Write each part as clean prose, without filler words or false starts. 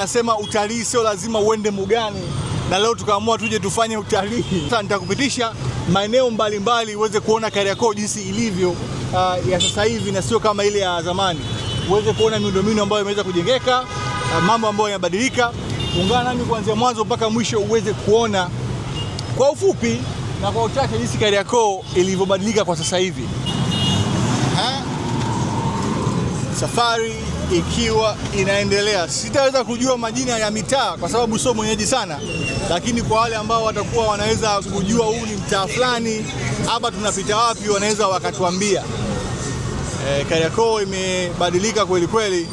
Nasema utalii sio lazima uende mbugani, na leo tukaamua tuje tufanye utalii. Sasa nitakupitisha maeneo mbalimbali uweze kuona Kariakoo jinsi ilivyo ya sasa hivi na sio kama ile ya zamani. Uweze kuona miundombinu ambayo imeweza kujengeka, mambo ambayo yanabadilika. Ungana nami kuanzia mwanzo mpaka mwisho uweze kuona kwa ufupi na kwa uchache jinsi Kariakoo ilivyobadilika kwa sasa hivi. Safari ikiwa inaendelea. Sitaweza kujua majina ya mitaa kwa sababu sio mwenyeji sana, lakini kwa wale ambao watakuwa wanaweza kujua huu ni mtaa fulani, hapa tunapita wapi, wanaweza wakatuambia. Kariakoo imebadilika kweli kweli.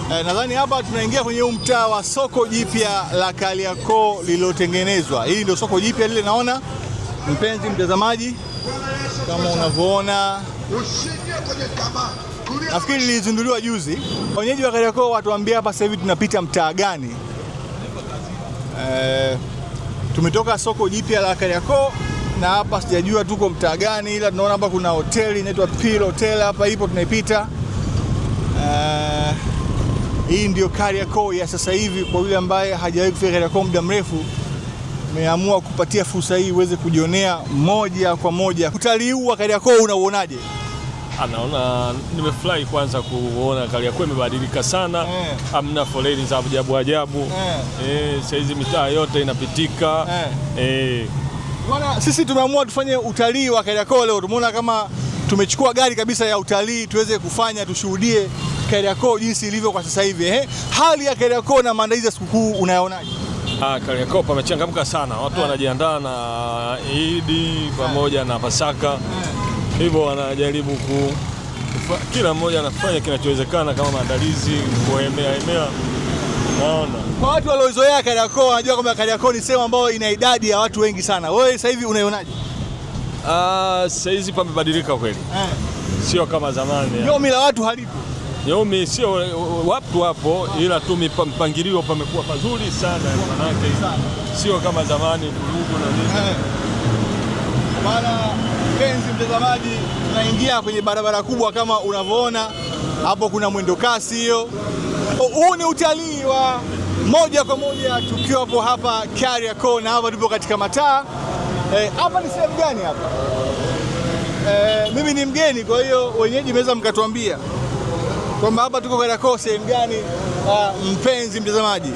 Nadhani hapa tunaingia kwenye huu mtaa wa soko jipya la Kariakoo lililotengenezwa. Hili ndio soko jipya lile, naona mpenzi mtazamaji, kama unavyoona. Nafikiri lilizinduliwa juzi. Wenyeji wa Kariakoo watuambia hapa sasa hivi tunapita mtaa gani. Tumetoka soko jipya la Kariakoo na hapa sijajua tuko mtaa gani, ila tunaona hapa kuna hoteli inaitwa Peel Hotel hapa ipo tunaipitia. Hii ndio Kariakoo ya sasa hivi. Kwa yule ambaye hajawahi kufika Kariakoo muda mrefu, nimeamua kupatia fursa hii uweze kujionea moja kwa moja. Utalii wa Kariakoo unauonaje? Naona nimefurahi kwanza kuona Kariakoo imebadilika sana. Hamna foleni za ajabu. Sasa hizi mitaa yote inapitika. Bwana, sisi tumeamua tufanye utalii wa Kariakoo leo. Tumeona kama tumechukua gari kabisa ya utalii tuweze kufanya tushuhudie Kariakoo jinsi ilivyo kwa sasa hivi. Hali ya Kariakoo na maandalizi ya sikukuu unayonaje? Kariakoo pamechangamka sana. Watu wanajiandaa na Idi pamoja na Pasaka. Hivyo wanajaribu kila mmoja anafanya kinachowezekana kama maandalizi, kuhemea. Naona kwa watu waliozoea Kariakoo wanajua kwamba Kariakoo ni sehemu ambayo ina idadi ya watu wengi sana. Wewe sasa hivi unaionaje? Sasa hizi pamebadilika kweli. Sio kama zamani. Yomi la watu halipo. Yomi sio watu hapo, ila tu mpangilio pamekuwa pazuri sana manake. Sio kama zamani vurugu na nini. Bana, mpenzi mtazamaji, tunaingia kwenye barabara kubwa kama unavyoona hapo, kuna mwendo kasi hiyo. Huu ni utalii wa moja kwa moja tukiwa hapo hapa Kariakoo, na hapa tupo katika mataa. Hapa ni sehemu gani hapa? Mimi ni mgeni, kwa hiyo wenyeji meweza mkatuambia kwamba hapa tuko Kariakoo sehemu gani, mpenzi mtazamaji.